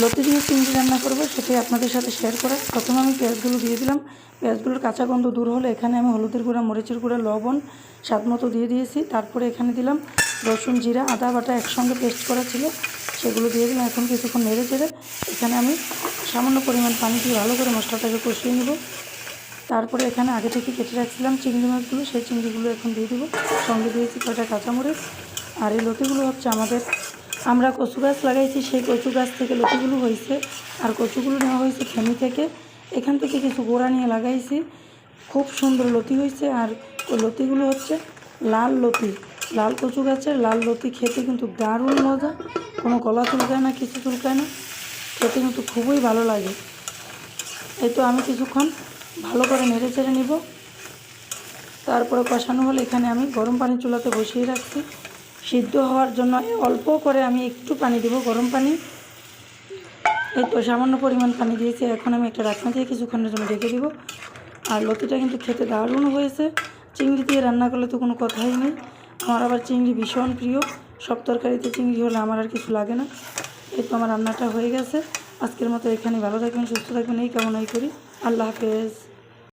লতি দিয়ে চিংড়ি রান্না করব, সেটাই আপনাদের সাথে শেয়ার করা। প্রথমে আমি পেঁয়াজগুলো দিয়ে দিলাম। পেঁয়াজগুলোর কাঁচা গন্ধ দূর হলে এখানে আমি হলুদের গুঁড়া, মরিচের গুঁড়া, লবণ স্বাদ মতো দিয়ে দিয়েছি। তারপরে এখানে দিলাম রসুন, জিরা, আদা বাটা একসঙ্গে পেস্ট করা ছিল, সেগুলো দিয়ে দিলাম। এখন কিছুক্ষণ নেড়ে চেড়ে এখানে আমি সামান্য পরিমাণ পানি দিয়ে ভালো করে মশলাটাকে কষিয়ে নেব। তারপরে এখানে আগে থেকে কেটে রাখছিলাম চিংড়ি মাছগুলো, সেই চিংড়িগুলো এখন দিয়ে দেবো। সঙ্গে দিয়েছি কয়টা কাঁচামরিচ। আর এই লতিগুলো হচ্ছে আমরা কচু গাছ লাগাইছি, সেই কচু গাছ থেকে লতিগুলো হয়েছে। আর কচুগুলো নেওয়া হয়েছে ফেনি থেকে, এখান থেকে কিছু গোড়া নিয়ে লাগাইছি। খুব সুন্দর লতি হয়েছে। আর ওই লতিগুলো হচ্ছে লাল লতি, লাল কচু গাছের লাল লতি। খেতে কিন্তু দারুণ মজা, কোনো গলা চুলকায় না, কিছু চুলকায় না, খেতে কিন্তু খুবই ভালো লাগে। এই তো আমি কিছুক্ষণ ভালো করে নেড়ে চেড়ে নিব। তারপরে কষানো হলে এখানে আমি গরম পানি চুলাতে বসিয়ে রাখছি সিদ্ধ হওয়ার জন্য। অল্প করে আমি একটু পানি দেব, গরম পানি। এই তো সামান্য পরিমাণ পানি দিয়েছি। এখন আমি একটা ঢাকনা দিয়ে কিছুক্ষণের জন্য ঢেকে দিব। আর লতিটা কিন্তু খেতে দারুণ হয়েছে। চিংড়ি দিয়ে রান্না করলে তো কোনো কথাই নেই। আমার আবার চিংড়ি ভীষণ প্রিয়, সব তরকারিতে চিংড়ি হলে আমার আর কিছু লাগে না। এই তো আমার রান্নাটা হয়ে গেছে। আজকের মতো এখানে, ভালো থাকবেন, সুস্থ থাকবেন, এই কামনাই করি। আল্লাহ হাফেজ।